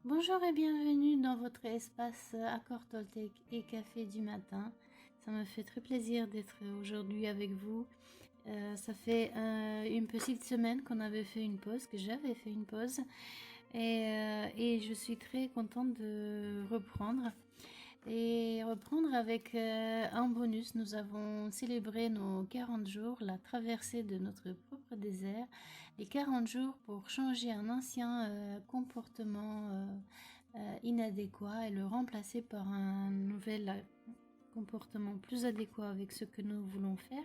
Bonjour et bienvenue dans votre espace Accord Toltec et Café du matin. Ça me fait très plaisir d'être aujourd'hui avec vous. Ça fait une petite semaine qu'on avait fait une pause, que j'avais fait une pause. Et je suis très contente de reprendre. Et reprendre avec un bonus. Nous avons célébré nos 40 jours, la traversée de notre propre désert. Les 40 jours pour changer un ancien comportement inadéquat et le remplacer par un nouvel comportement plus adéquat avec ce que nous voulons faire.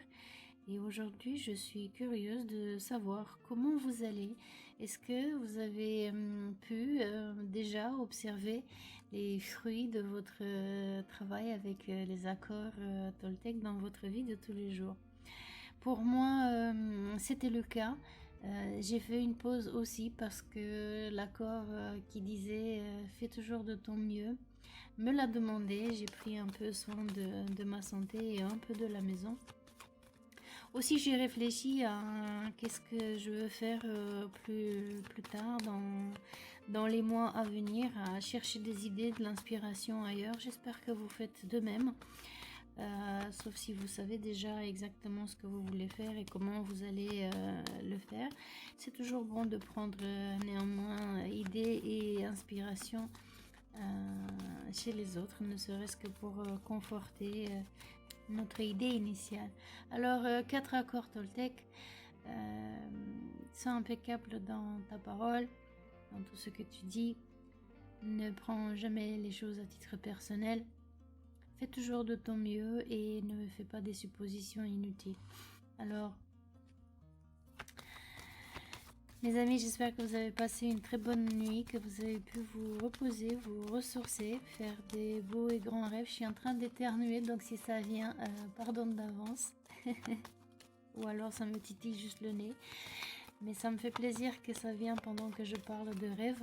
Et aujourd'hui, je suis curieuse de savoir comment vous allez. Est-ce que vous avez pu déjà observer les fruits de votre travail avec les accords Toltec dans votre vie de tous les jours? Pour moi, c'était le cas. J'ai fait une pause aussi parce que l'accord qui disait fais toujours de ton mieux me l'a demandé. J'ai pris un peu soin de ma santé et un peu de la maison. Aussi, j'ai réfléchi à qu'est-ce que je veux faire plus tard dans les mois à venir, à chercher des idées, de l'inspiration ailleurs. J'espère que vous faites de même, sauf si vous savez déjà exactement ce que vous voulez faire et comment vous allez le faire. C'est toujours bon de prendre néanmoins idées et inspiration chez les autres, ne serait-ce que pour conforter notre idée initiale. Alors, 4 accords Toltec, sois impeccable dans ta parole, dans tout ce que tu dis. Ne prends jamais les choses à titre personnel. Fais toujours de ton mieux et ne fais pas des suppositions inutiles. Alors, mes amis, j'espère que vous avez passé une très bonne nuit, que vous avez pu vous reposer, vous ressourcer, faire des beaux et grands rêves. Je suis en train d'éternuer, donc si ça vient, pardon d'avance. Ou alors ça me titille juste le nez. Mais ça me fait plaisir que ça vienne pendant que je parle de rêve.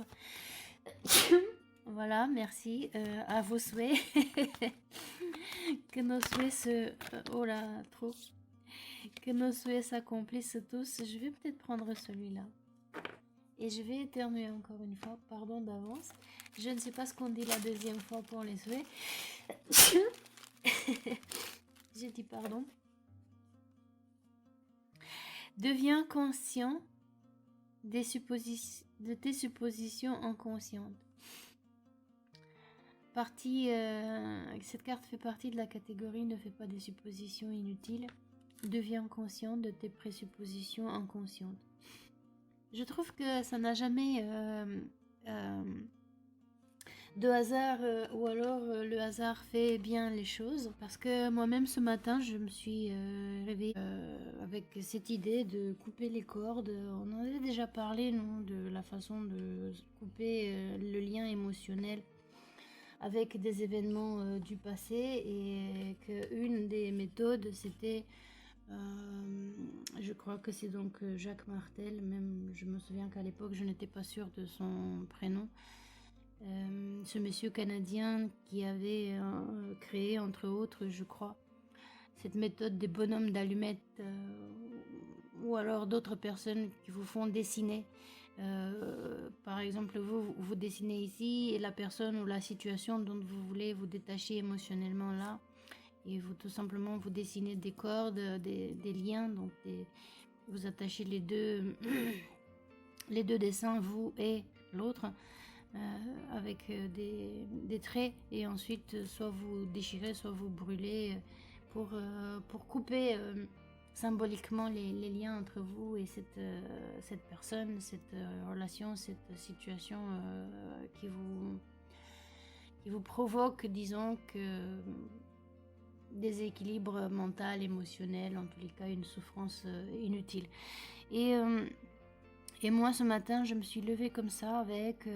Voilà, merci. À vos souhaits. Que nos souhaits se... oh là, trop. Que nos souhaits s'accomplissent tous. Je vais peut-être prendre celui-là. Et je vais éternuer encore une fois. Pardon d'avance. Je ne sais pas ce qu'on dit la deuxième fois pour les souhaits. J'ai dit pardon. Deviens conscient de tes suppositions inconscientes. Cette carte fait partie de la catégorie ne fais pas des suppositions inutiles. Deviens conscient de tes présuppositions inconscientes. Je trouve que ça n'a jamais de hasard ou alors le hasard fait bien les choses parce que moi-même ce matin je me suis réveillée avec cette idée de couper les cordes. On en avait déjà parlé, non, de la façon de couper le lien émotionnel avec des événements du passé et qu'une des méthodes c'était je crois que c'est donc Jacques Martel, même je me souviens qu'à l'époque je n'étais pas sûre de son prénom. Ce monsieur canadien qui avait créé, entre autres, je crois, cette méthode des bonhommes d'allumettes, ou alors d'autres personnes qui vous font dessiner. Par exemple, vous dessinez ici et la personne ou la situation dont vous voulez vous détacher émotionnellement là, et vous tout simplement vous dessinez des cordes, des liens, donc vous attachez les deux, les deux dessins, vous et l'autre. Avec des traits et ensuite soit vous déchirez soit vous brûlez pour couper symboliquement les liens entre vous et cette personne, cette relation, cette situation qui vous provoque, disons, que déséquilibre mental, émotionnel, en tous les cas une souffrance inutile. Et moi, ce matin, je me suis levée comme ça avec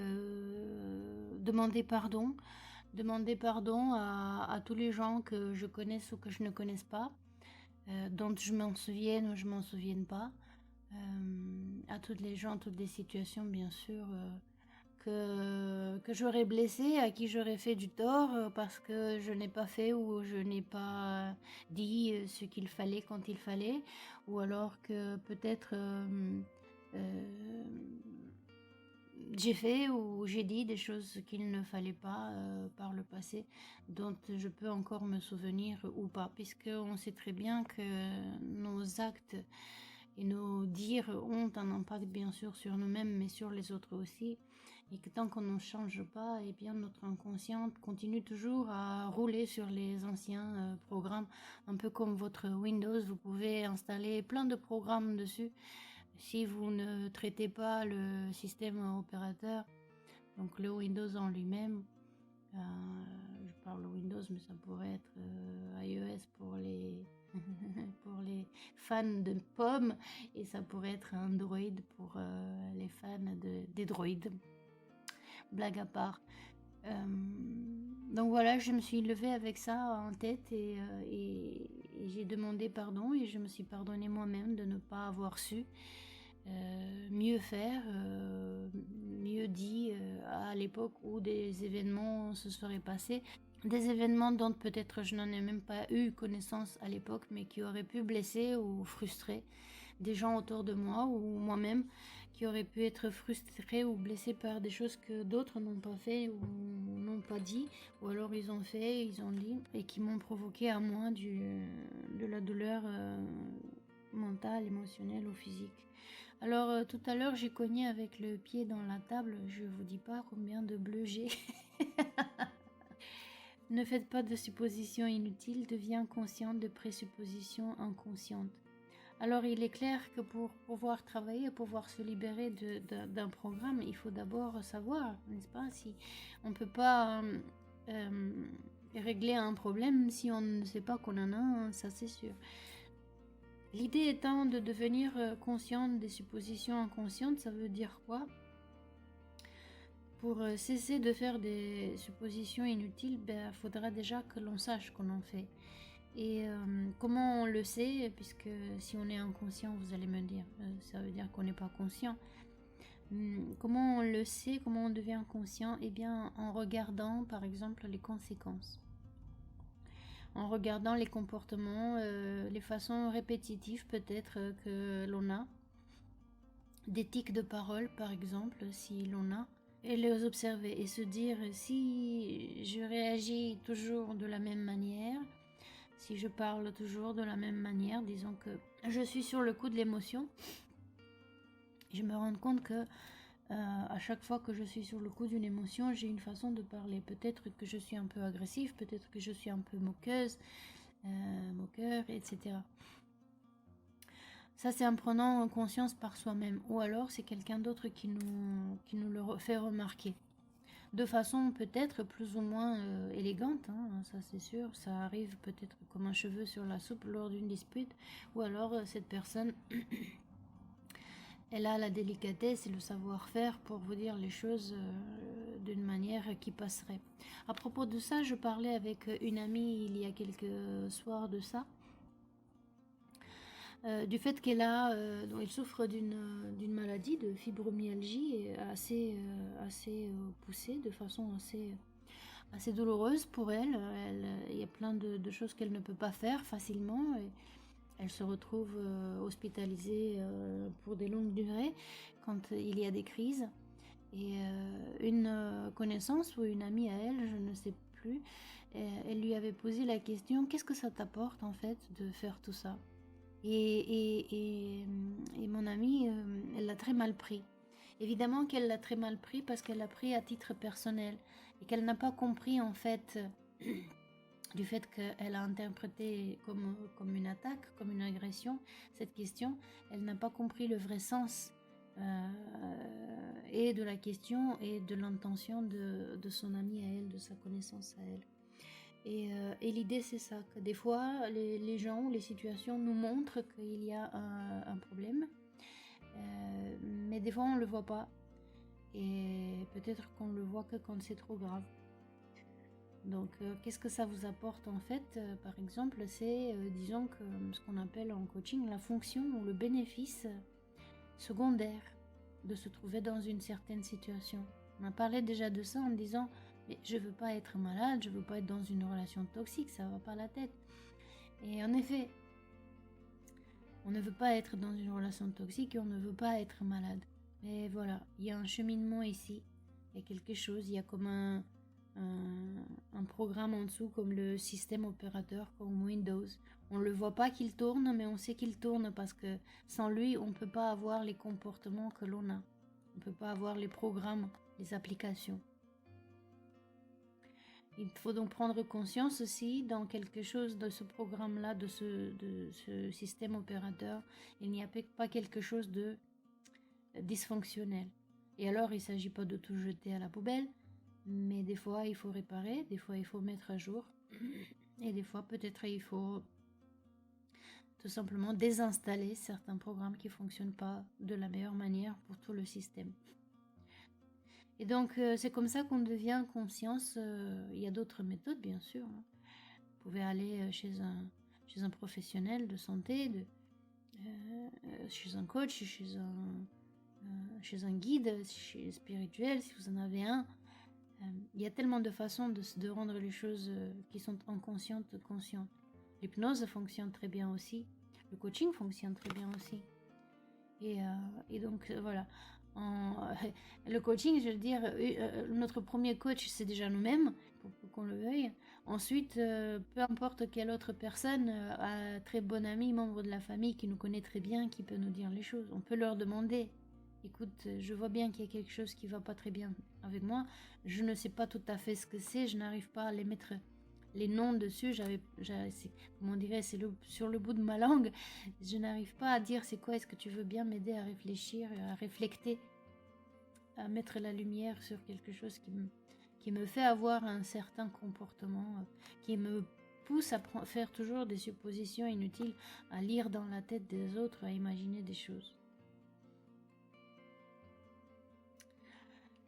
demander pardon à tous les gens que je connaisse ou que je ne connaisse pas, dont je m'en souvienne ou je m'en souvienne pas, à toutes les gens, toutes les situations, bien sûr, que j'aurais blessé, à qui j'aurais fait du tort parce que je n'ai pas fait ou je n'ai pas dit ce qu'il fallait quand il fallait, ou alors que peut-être j'ai fait ou j'ai dit des choses qu'il ne fallait pas par le passé, dont je peux encore me souvenir ou pas, puisqu'on sait très bien que nos actes et nos dires ont un impact bien sûr sur nous-mêmes, mais sur les autres aussi, et que tant qu'on ne change pas, eh bien notre inconscient continue toujours à rouler sur les anciens programmes, un peu comme votre Windows, vous pouvez installer plein de programmes dessus. Si vous ne traitez pas le système opérateur, donc le Windows en lui-même, je parle Windows, mais ça pourrait être iOS pour les pour les fans de pommes, et ça pourrait être Android pour les fans des droïdes. Blague à part. Donc voilà, je me suis levée avec ça en tête et j'ai demandé pardon et je me suis pardonné moi-même de ne pas avoir su mieux faire, mieux dit à l'époque où des événements se seraient passés. Des événements dont peut-être je n'en ai même pas eu connaissance à l'époque, mais qui auraient pu blesser ou frustrer des gens autour de moi ou moi-même, qui auraient pu être frustrés ou blessés par des choses que d'autres n'ont pas fait ou n'ont pas dit, ou alors ils ont fait, ils ont dit, et qui m'ont provoqué à moi de la douleur mentale, émotionnelle ou physique. Alors tout à l'heure j'ai cogné avec le pied dans la table, je vous dis pas combien de bleus j'ai. Ne faites pas de suppositions inutiles, deviens consciente de présuppositions inconscientes. Alors il est clair que pour pouvoir travailler, pouvoir se libérer d'un programme, il faut d'abord savoir, n'est-ce pas, si on ne peut pas régler un problème si on ne sait pas qu'on en a un, ça c'est sûr. L'idée étant de devenir consciente des suppositions inconscientes, ça veut dire quoi ? Pour cesser de faire des suppositions inutiles, il faudra déjà que l'on sache qu'on en fait. Et comment on le sait, puisque si on est inconscient, vous allez me dire, ça veut dire qu'on n'est pas conscient. Comment on le sait, comment on devient conscient ? Eh bien, en regardant par exemple les conséquences. En regardant les comportements, les façons répétitives peut-être que l'on a. Des tics de parole par exemple, si l'on a. Et les observer et se dire si je réagis toujours de la même manière, si je parle toujours de la même manière, disons que je suis sur le coup de l'émotion, je me rends compte que à chaque fois que je suis sur le coup d'une émotion, j'ai une façon de parler. Peut-être que je suis un peu agressive, peut-être que je suis un peu moqueuse, moqueur, etc. Ça, c'est en prenant conscience par soi-même. Ou alors, c'est quelqu'un d'autre qui nous le fait remarquer. De façon peut-être plus ou moins élégante, hein, ça c'est sûr. Ça arrive peut-être comme un cheveu sur la soupe lors d'une dispute. Ou alors, cette personne, elle a la délicatesse et le savoir-faire pour vous dire les choses d'une manière qui passerait. À propos de ça, je parlais avec une amie il y a quelques soirs de ça. Du fait qu'elle elle souffre d'une maladie de fibromyalgie assez poussée, de façon assez douloureuse pour elle. Il y a plein de choses qu'elle ne peut pas faire facilement. Et elle se retrouve hospitalisée pour des longues durées quand il y a des crises. Et une connaissance ou une amie à elle, je ne sais plus, elle lui avait posé la question: qu'est-ce que ça t'apporte en fait de faire tout ça ? Et mon amie, elle l'a très mal pris. Évidemment qu'elle l'a très mal pris parce qu'elle l'a pris à titre personnel et qu'elle n'a pas compris en fait du fait qu'elle a interprété comme une attaque, comme une agression, cette question. Elle n'a pas compris le vrai sens et de la question et de l'intention de son amie à elle, de sa connaissance à elle. Et l'idée c'est ça, que des fois les gens ou les situations nous montrent qu'il y a un problème, mais des fois on le voit pas, et peut-être qu'on le voit que quand c'est trop grave. Donc qu'est-ce que ça vous apporte en fait par exemple, c'est disons que ce qu'on appelle en coaching la fonction ou le bénéfice secondaire de se trouver dans une certaine situation. On a parlé déjà de ça en disant: mais je veux pas être malade, je veux pas être dans une relation toxique, ça va pas la tête. Et en effet, on ne veut pas être dans une relation toxique et on ne veut pas être malade. Mais voilà, il y a un cheminement ici. Il y a quelque chose, il y a comme un programme en dessous, comme le système opérateur, comme Windows. On ne le voit pas qu'il tourne, mais on sait qu'il tourne parce que sans lui, on ne peut pas avoir les comportements que l'on a. On ne peut pas avoir les programmes, les applications. Il faut donc prendre conscience aussi dans quelque chose de ce programme-là, de ce système opérateur. Il n'y a pas quelque chose de dysfonctionnel. Et alors, il ne s'agit pas de tout jeter à la poubelle, mais des fois, il faut réparer, des fois, il faut mettre à jour, et des fois, peut-être, il faut tout simplement désinstaller certains programmes qui ne fonctionnent pas de la meilleure manière pour tout le système. Et donc, c'est comme ça qu'on devient conscience. Il y a d'autres méthodes, bien sûr. Vous pouvez aller chez un professionnel de santé, chez un coach, chez un guide spirituel, si vous en avez un. Il y a tellement de façons de rendre les choses qui sont inconscientes conscientes. L'hypnose fonctionne très bien aussi. Le coaching fonctionne très bien aussi. Et donc, voilà. Le coaching, je veux dire, notre premier coach, c'est déjà nous-mêmes, pour qu'on le veuille. Ensuite, peu importe quelle autre personne, un très bon ami, membre de la famille qui nous connaît très bien, qui peut nous dire les choses. On peut leur demander, écoute, je vois bien qu'il y a quelque chose qui ne va pas très bien avec moi. Je ne sais pas tout à fait ce que c'est, je n'arrive pas à les mettre les noms dessus, comment dirais, c'est sur le bout de ma langue. Je n'arrive pas à dire c'est quoi, est-ce que tu veux bien m'aider à réfléchir, à réflecter, à mettre la lumière sur quelque chose qui me fait avoir un certain comportement, qui me pousse à faire toujours des suppositions inutiles, à lire dans la tête des autres, à imaginer des choses.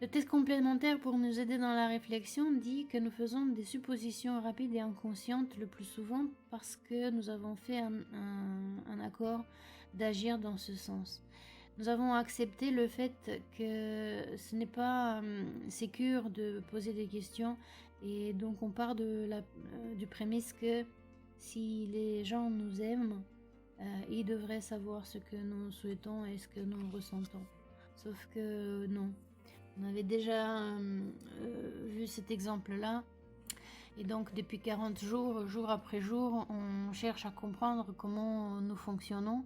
Le test complémentaire pour nous aider dans la réflexion dit que nous faisons des suppositions rapides et inconscientes le plus souvent parce que nous avons fait un accord d'agir dans ce sens. Nous avons accepté le fait que ce n'est pas sécure de poser des questions et donc on part du prémisse que si les gens nous aiment, ils devraient savoir ce que nous souhaitons et ce que nous ressentons. Sauf que non. On avait déjà vu cet exemple-là. Et donc, depuis 40 jours, jour après jour, on cherche à comprendre comment nous fonctionnons.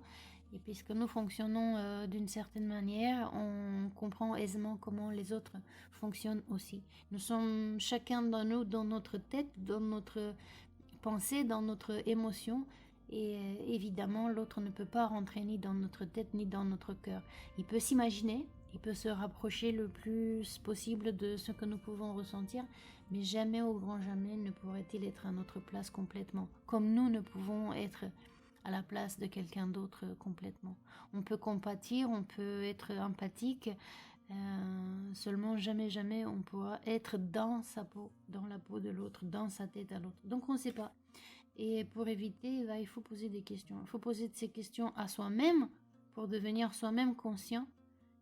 Et puisque nous fonctionnons d'une certaine manière, on comprend aisément comment les autres fonctionnent aussi. Nous sommes chacun dans nous, dans notre tête, dans notre pensée, dans notre émotion. Et évidemment, l'autre ne peut pas rentrer ni dans notre tête ni dans notre cœur. Il peut s'imaginer, il peut se rapprocher le plus possible de ce que nous pouvons ressentir, mais jamais au grand jamais ne pourrait-il être à notre place complètement, comme nous ne pouvons être à la place de quelqu'un d'autre complètement. On peut compatir, on peut être empathique, seulement jamais on pourra être dans sa peau, dans la peau de l'autre, dans sa tête à l'autre. Donc on ne sait pas. Et pour éviter, il faut poser des questions. Il faut poser ces questions à soi-même pour devenir soi-même conscient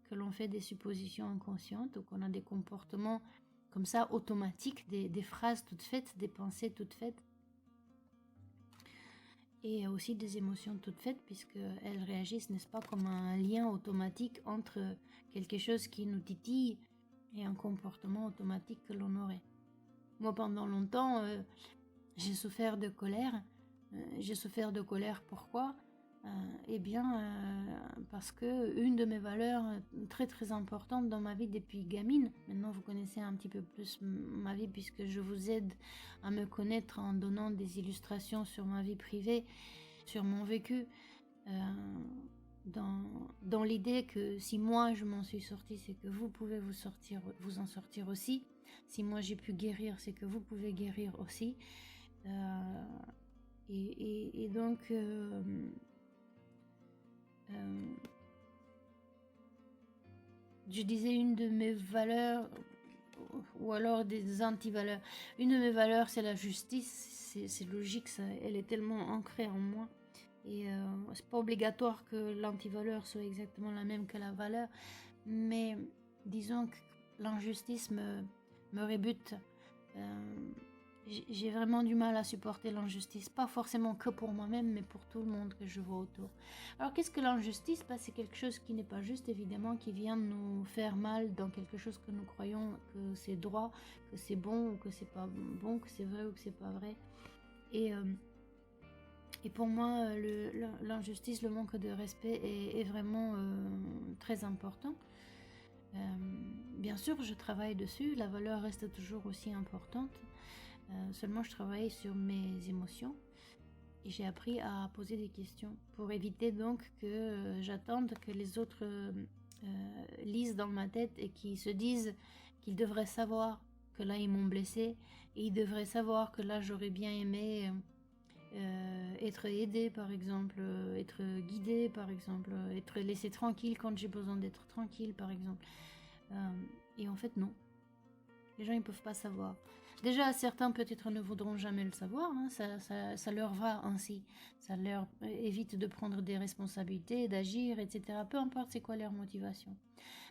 que l'on fait des suppositions inconscientes ou qu'on a des comportements comme ça automatiques, des phrases toutes faites, des pensées toutes faites. Et aussi des émotions toutes faites puisqu'elles réagissent, n'est-ce pas, comme un lien automatique entre quelque chose qui nous titille et un comportement automatique que l'on aurait. Moi, pendant longtemps, j'ai souffert de colère. J'ai souffert de colère, pourquoi ? Eh bien, parce que une de mes valeurs très très importantes dans ma vie depuis gamine, maintenant vous connaissez un petit peu plus ma vie puisque je vous aide à me connaître en donnant des illustrations sur ma vie privée, sur mon vécu, dans l'idée que si moi je m'en suis sortie, c'est que vous pouvez vous en sortir aussi. Si moi j'ai pu guérir, c'est que vous pouvez guérir aussi. Et donc je disais une de mes valeurs ou alors des anti-valeurs. Une de mes valeurs, c'est la justice. C'est logique, ça, elle est tellement ancrée en moi. Et c'est pas obligatoire que l'anti-valeur soit exactement la même que la valeur, mais disons que l'injustice me rébute. j'ai vraiment du mal à supporter l'injustice, pas forcément que pour moi-même, mais pour tout le monde que je vois autour. Alors qu'est-ce que l'injustice? C'est quelque chose qui n'est pas juste, évidemment, qui vient nous faire mal dans quelque chose que nous croyons que c'est droit, que c'est bon ou que c'est pas bon, que c'est vrai ou que c'est pas vrai. Et pour moi, l'injustice, le manque de respect est vraiment très important. Bien sûr, je travaille dessus, la valeur reste toujours aussi importante. Seulement, je travaille sur mes émotions et j'ai appris à poser des questions pour éviter donc que j'attende que les autres lisent dans ma tête et qu'ils se disent qu'ils devraient savoir que là, ils m'ont blessé et ils devraient savoir que là, j'aurais bien aimé être aidé, par exemple, être guidé, par exemple, être laissé tranquille quand j'ai besoin d'être tranquille, par exemple. Et en fait, non. Les gens, ils peuvent pas savoir. Déjà, certains peut-être ne voudront jamais le savoir, hein, ça leur va ainsi. Ça leur évite de prendre des responsabilités, d'agir, etc. Peu importe c'est quoi leur motivation.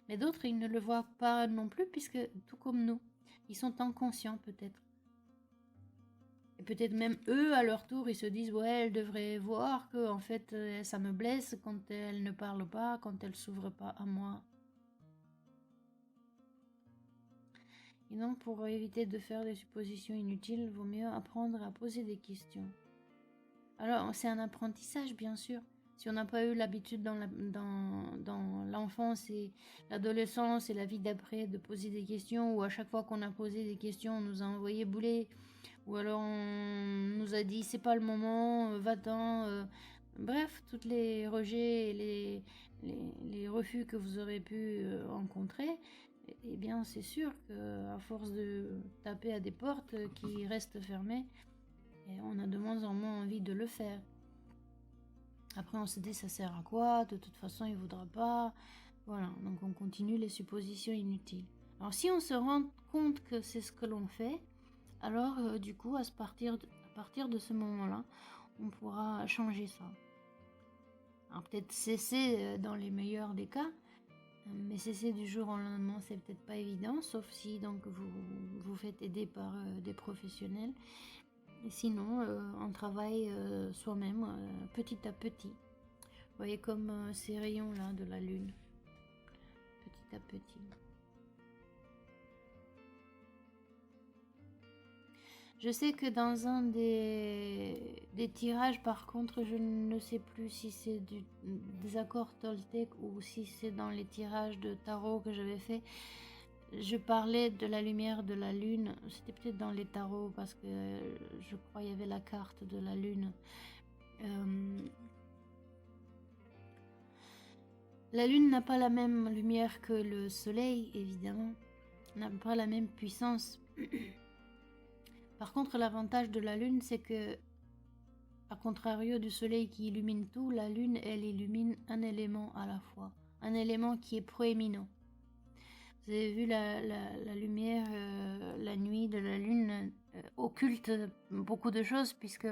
Mais d'autres, ils ne le voient pas non plus, puisque tout comme nous, ils sont inconscients peut-être. Et peut-être même eux, à leur tour, ils se disent, ouais, elle devrait voir que en fait, ça me blesse quand elle ne parle pas, quand elle s'ouvre pas à moi. Et donc, pour éviter de faire des suppositions inutiles, il vaut mieux apprendre à poser des questions. Alors, c'est un apprentissage, bien sûr. Si on n'a pas eu l'habitude dans l'enfance et l'adolescence et la vie d'après de poser des questions, ou à chaque fois qu'on a posé des questions, on nous a envoyé bouler, ou alors on nous a dit c'est pas le moment, va-t'en. Bref, tous les rejets et les refus que vous aurez pu rencontrer, eh bien c'est sûr qu'à force de taper à des portes qui restent fermées, et on a de moins en moins envie de le faire. Après on se dit ça sert à quoi, de toute façon il voudra pas. Voilà, donc on continue les suppositions inutiles. Alors si on se rend compte que c'est ce que l'on fait, alors du coup à partir de ce moment-là, on pourra changer ça. Alors peut-être cesser dans les meilleurs des cas, mais cesser du jour au lendemain, c'est peut-être pas évident, sauf si donc vous faites aider par des professionnels. Et sinon, on travaille soi-même petit à petit. Vous voyez comme ces rayons-là de la lune, petit à petit. Je sais que dans un des tirages, par contre, je ne sais plus si c'est des accords Toltec ou si c'est dans les tirages de tarot que j'avais fait. Je parlais de la lumière de la lune. C'était peut-être dans les tarots parce que je crois qu'il y avait la carte de la lune. La lune n'a pas la même lumière que le soleil, évidemment. N'a pas la même puissance. Par contre, l'avantage de la lune, c'est que, à contrario du soleil qui illumine tout, la lune, elle illumine un élément à la fois. Un élément qui est proéminent. Vous avez vu la lumière, la nuit de la lune occulte beaucoup de choses puisque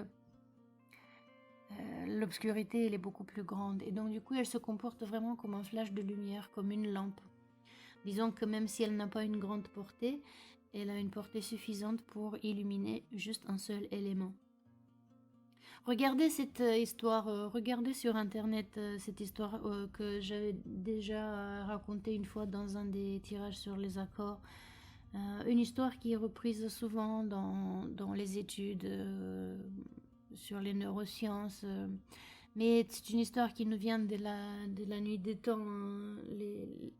l'obscurité, elle est beaucoup plus grande. Et donc, du coup, elle se comporte vraiment comme un flash de lumière, comme une lampe. Disons que même si elle n'a pas une grande portée, elle a une portée suffisante pour illuminer juste un seul élément. Regardez cette histoire, regardez sur internet cette histoire que j'avais déjà racontée une fois dans un des tirages sur les accords. Une histoire qui est reprise souvent dans les études sur les neurosciences. Mais c'est une histoire qui nous vient de la nuit des temps. Hein.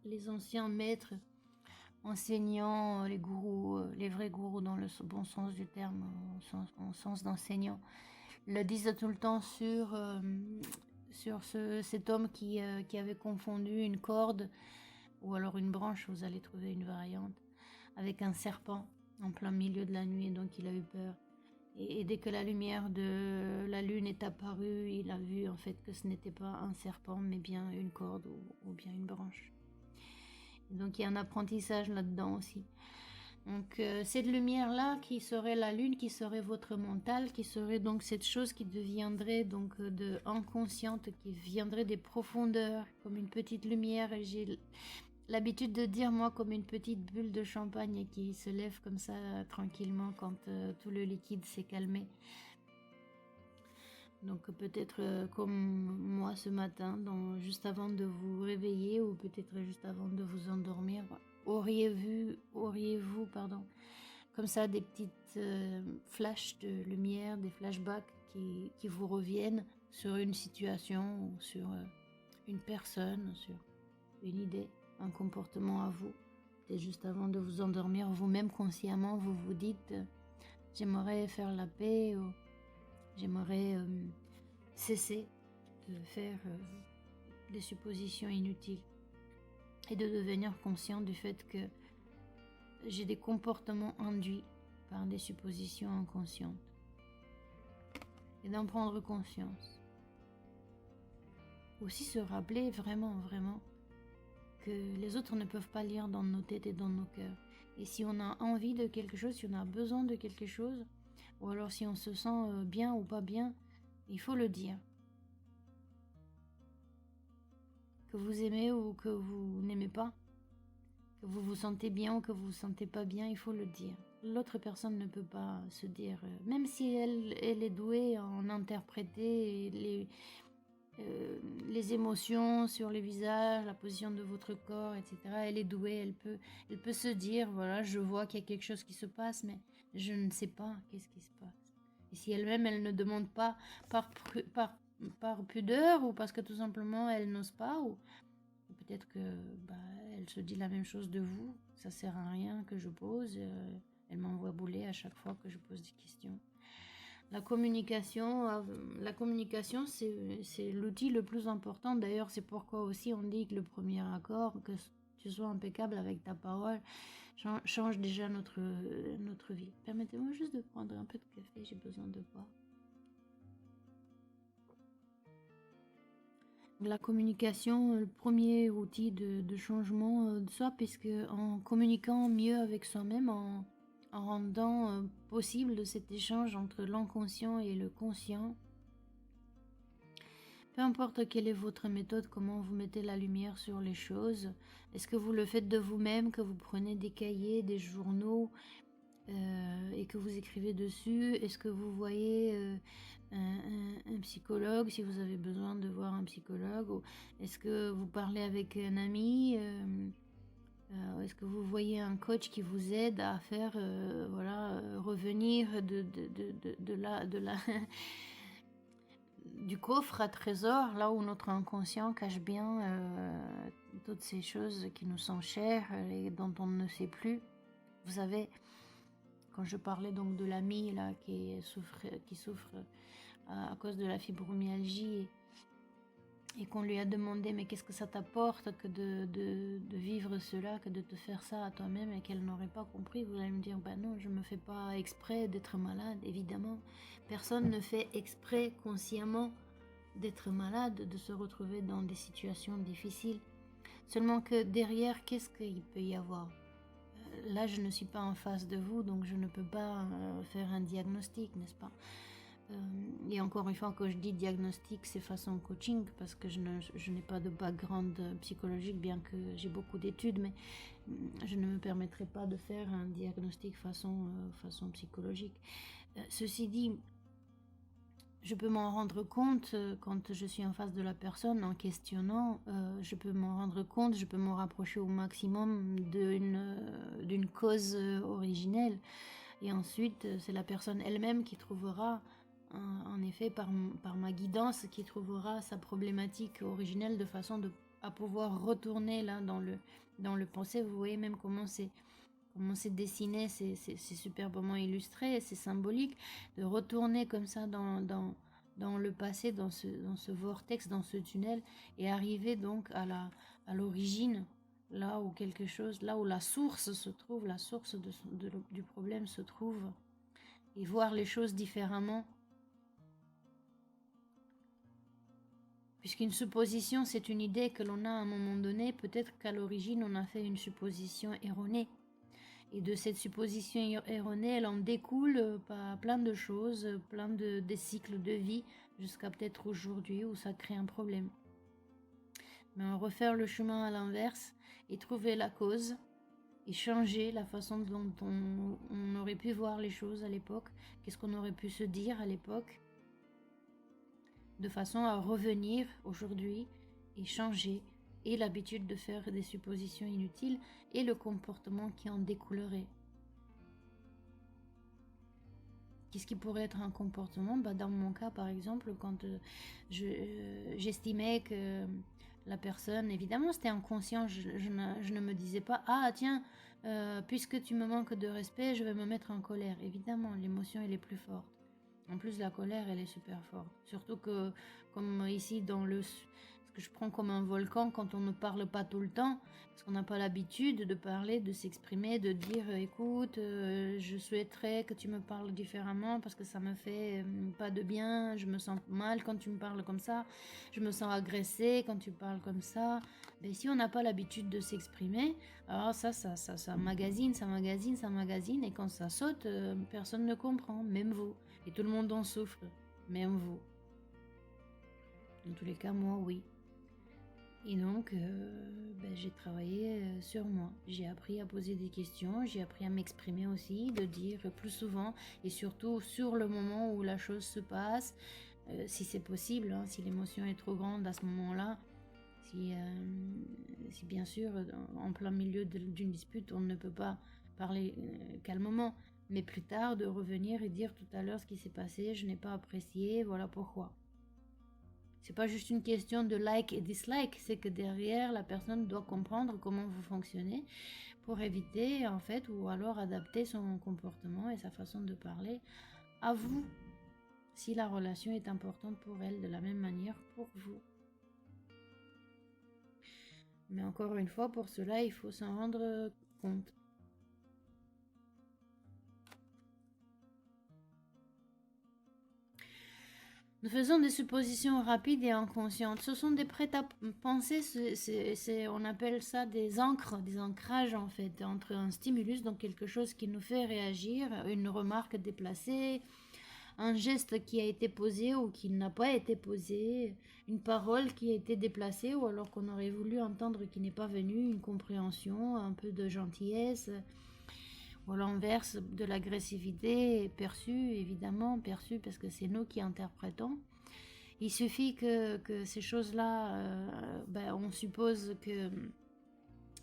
Les anciens maîtres, enseignants, les gourous, les vrais gourous dans le bon sens du terme, en sens d'enseignant, le disent tout le temps sur cet homme qui avait confondu une corde ou alors une branche, vous allez trouver une variante, avec un serpent en plein milieu de la nuit, donc il a eu peur. Et dès que la lumière de la lune est apparue, il a vu en fait que ce n'était pas un serpent, mais bien une corde ou bien une branche. Et donc il y a un apprentissage là-dedans aussi. Donc cette lumière-là qui serait la lune, qui serait votre mental, qui serait donc cette chose qui deviendrait donc inconsciente, qui viendrait des profondeurs, comme une petite lumière. Et j'ai l'habitude de dire, moi, comme une petite bulle de champagne qui se lève comme ça tranquillement quand tout le liquide s'est calmé. Donc peut-être comme moi ce matin, juste avant de vous réveiller ou peut-être juste avant de vous endormir, auriez-vous, comme ça des petites flashs de lumière, des flashbacks qui vous reviennent sur une situation ou sur une personne, sur une idée, un comportement à vous. Et juste avant de vous endormir, vous-même consciemment, vous vous dites j'aimerais faire la paix ou j'aimerais cesser de faire des suppositions inutiles et de devenir conscient du fait que j'ai des comportements induits par des suppositions inconscientes et d'en prendre conscience. Aussi se rappeler vraiment que les autres ne peuvent pas lire dans nos têtes et dans nos cœurs. Et si on a envie de quelque chose, si on a besoin de quelque chose, ou alors si on se sent bien ou pas bien, il faut le dire. Que vous aimez ou que vous n'aimez pas, que vous vous sentez bien ou que vous vous sentez pas bien, il faut le dire. L'autre personne ne peut pas se dire, même si elle est douée en interpréter les émotions sur les visages, la position de votre corps, etc. Elle est douée, elle peut se dire, voilà, je vois qu'il y a quelque chose qui se passe, mais je ne sais pas qu'est-ce qui se passe. Et si elle-même, elle ne demande pas par pudeur ou parce que tout simplement elle n'ose pas, ou peut-être que elle se dit la même chose de vous, ça sert à rien que je pose, elle m'envoie bouler à chaque fois que je pose des questions. La communication, c'est l'outil le plus important. D'ailleurs, c'est pourquoi aussi on dit que le premier accord, que tu sois impeccable avec ta parole, change déjà notre vie. Permettez-moi juste de prendre un peu de café, j'ai besoin de boire. La communication, le premier outil de changement de soi, puisque en communiquant mieux avec soi-même, en rendant possible cet échange entre l'inconscient et le conscient. Peu importe quelle est votre méthode, comment vous mettez la lumière sur les choses, est-ce que vous le faites de vous-même, que vous prenez des cahiers, des journaux et que vous écrivez dessus? Est-ce que vous voyez un psychologue si vous avez besoin de voir un psychologue? Ou est-ce que vous parlez avec un ami? Est-ce que vous voyez un coach qui vous aide à faire revenir du coffre à trésor, là où notre inconscient cache bien toutes ces choses qui nous sont chères et dont on ne sait plus. Vous savez, quand je parlais donc de l'ami là qui souffre à cause de la fibromyalgie et qu'on lui a demandé mais qu'est-ce que ça t'apporte que de vivre cela, que de te faire ça à toi-même, et qu'elle n'aurait pas compris, vous allez me dire non, je me fais pas exprès d'être malade, évidemment. Personne ne fait exprès consciemment d'être malade, de se retrouver dans des situations difficiles. Seulement que derrière, qu'est-ce qu'il peut y avoir? Là, je ne suis pas en face de vous, donc je ne peux pas faire un diagnostic, n'est-ce pas? Et encore une fois, quand je dis diagnostic, c'est façon coaching, parce que je n'ai pas de background psychologique, bien que j'ai beaucoup d'études, mais je ne me permettrai pas de faire un diagnostic façon psychologique. Ceci dit, je peux m'en rendre compte quand je suis en face de la personne en questionnant, je peux m'en rendre compte, je peux m'en rapprocher au maximum d'une cause originelle. Et ensuite, c'est la personne elle-même qui trouvera, en effet, par ma guidance, qui trouvera sa problématique originelle de façon à pouvoir retourner là dans le pensée. Vous voyez même comment c'est dessiné, c'est superbement illustré, c'est symbolique, de retourner comme ça dans le passé, dans ce vortex, dans ce tunnel, et arriver donc à l'origine, là où la source se trouve, la source du problème se trouve, et voir les choses différemment. Puisqu'une supposition, c'est une idée que l'on a à un moment donné, peut-être qu'à l'origine, on a fait une supposition erronée. Et de cette supposition erronée, elle en découle plein de choses, plein des cycles de vie, jusqu'à peut-être aujourd'hui où ça crée un problème. mais en refaire le chemin à l'inverse et trouver la cause et changer la façon dont on aurait pu voir les choses à l'époque, qu'est-ce qu'on aurait pu se dire à l'époque, de façon à revenir aujourd'hui et changer et l'habitude de faire des suppositions inutiles et le comportement qui en découlerait. Qu'est-ce qui pourrait être un comportement? Dans mon cas, par exemple, quand j'estimais que la personne, évidemment, c'était inconscient, je ne me disais pas, ah tiens, puisque tu me manques de respect, je vais me mettre en colère. Évidemment, l'émotion, elle est plus forte. En plus, la colère, elle est super forte. Surtout que, comme ici, ce que je prends comme un volcan, quand on ne parle pas tout le temps, parce qu'on n'a pas l'habitude de parler, de s'exprimer, de dire écoute, je souhaiterais que tu me parles différemment parce que ça me fait pas de bien, je me sens mal quand tu me parles comme ça, je me sens agressée quand tu parles comme ça. Mais si on n'a pas l'habitude de s'exprimer, alors ça magasine, et quand ça saute, personne ne comprend, même vous. Et tout le monde en souffre, même vous. Dans tous les cas, moi, oui. Et donc, j'ai travaillé sur moi. J'ai appris à poser des questions, j'ai appris à m'exprimer aussi, de dire plus souvent, et surtout sur le moment où la chose se passe, si c'est possible, hein, si l'émotion est trop grande à ce moment-là, si bien sûr, en plein milieu d'une dispute, on ne peut pas parler calmement, mais plus tard de revenir et dire tout à l'heure ce qui s'est passé, je n'ai pas apprécié, voilà pourquoi. C'est pas juste une question de like et dislike, c'est que derrière, la personne doit comprendre comment vous fonctionnez pour éviter, en fait, ou alors adapter son comportement et sa façon de parler à vous, si la relation est importante pour elle de la même manière pour vous. Mais encore une fois, pour cela, il faut s'en rendre compte. Nous faisons des suppositions rapides et inconscientes. Ce sont des prêts-à-penser, on appelle ça des ancres, des ancrages en fait, entre un stimulus, donc quelque chose qui nous fait réagir, une remarque déplacée, un geste qui a été posé ou qui n'a pas été posé, une parole qui a été déplacée ou alors qu'on aurait voulu entendre qui n'est pas venu, une compréhension, un peu de gentillesse, ou à l'inverse de l'agressivité perçue, évidemment, perçue parce que c'est nous qui interprétons. Il suffit que ces choses-là, on suppose que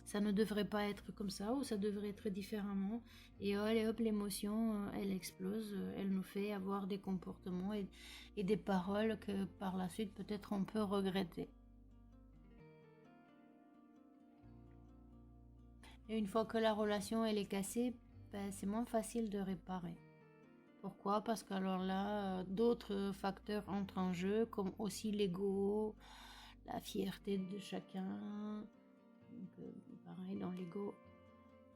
ça ne devrait pas être comme ça ou ça devrait être différemment. Et allez hop, l'émotion, elle explose, elle nous fait avoir des comportements et des paroles que par la suite peut-être on peut regretter. Et une fois que la relation elle est cassée, c'est moins facile de réparer. Pourquoi? Parce qu'alors là, d'autres facteurs entrent en jeu, comme aussi l'ego, la fierté de chacun. Donc, pareil, dans l'ego,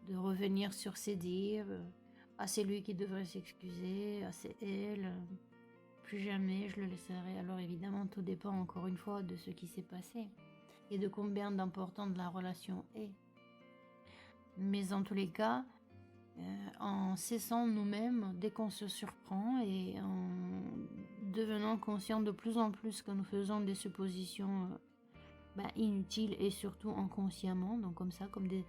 de revenir sur ses dires. Ah, c'est lui qui devrait s'excuser, ah, c'est elle. Plus jamais je le laisserai. Alors évidemment, tout dépend encore une fois de ce qui s'est passé et de combien d'important de la relation est. Mais en tous les cas, en cessant nous-mêmes dès qu'on se surprend et en devenant conscient de plus en plus que nous faisons des suppositions inutiles et surtout inconsciemment, donc comme ça, comme des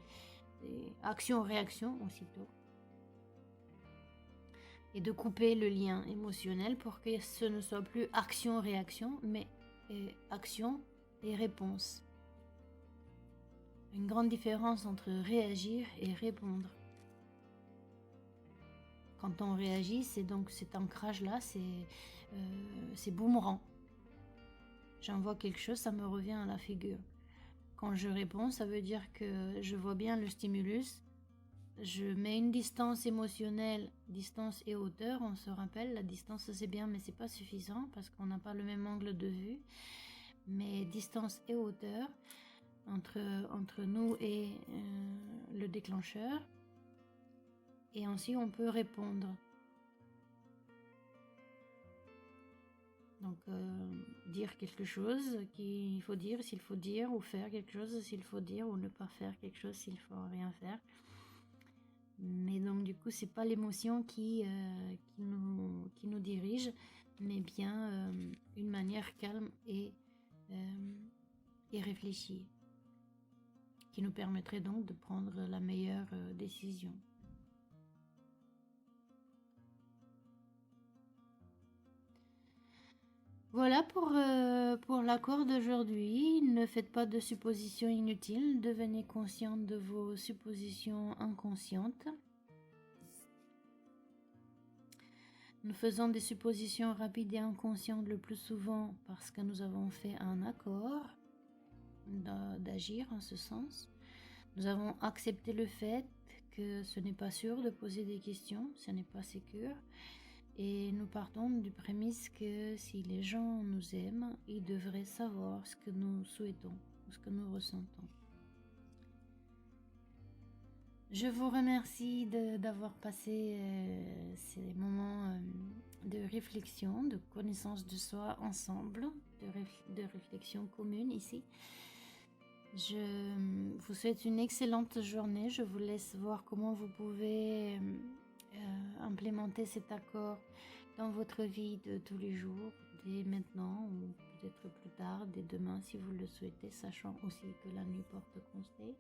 actions-réactions aussitôt. Et de couper le lien émotionnel pour que ce ne soit plus action-réaction, mais action et réponse. Une grande différence entre réagir et répondre. Quand on réagit, c'est donc cet ancrage-là, c'est boomerang. J'envoie quelque chose, ça me revient à la figure. Quand je réponds, ça veut dire que je vois bien le stimulus, je mets une distance émotionnelle, distance et hauteur, on se rappelle, la distance c'est bien mais c'est pas suffisant parce qu'on n'a pas le même angle de vue, mais distance et hauteur entre nous et le déclencheur. Et ainsi, on peut répondre. Donc, dire quelque chose qu'il faut dire s'il faut dire, ou faire quelque chose s'il faut dire, ou ne pas faire quelque chose s'il faut rien faire. Mais donc, du coup, c'est pas l'émotion qui nous dirige, mais bien une manière calme et et réfléchi, qui nous permettrait donc de prendre la meilleure décision. Voilà pour l'accord d'aujourd'hui. Ne faites pas de suppositions inutiles. Devenez consciente de vos suppositions inconscientes. Nous faisons des suppositions rapides et inconscientes le plus souvent parce que nous avons fait un accord d'agir en ce sens. Nous avons accepté le fait que ce n'est pas sûr de poser des questions, ce n'est pas sécure. Et nous partons du prémisse que si les gens nous aiment, ils devraient savoir ce que nous souhaitons, ce que nous ressentons. Je vous remercie d'avoir passé ces moments de réflexion, de connaissance de soi ensemble, de réflexion commune ici. Je vous souhaite une excellente journée. Je vous laisse voir comment vous pouvez implémenter cet accord dans votre vie de tous les jours, dès maintenant ou peut-être plus tard, dès demain si vous le souhaitez, sachant aussi que la nuit porte conseil.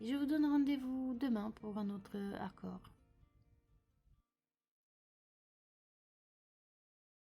Et je vous donne rendez-vous demain pour un autre accord.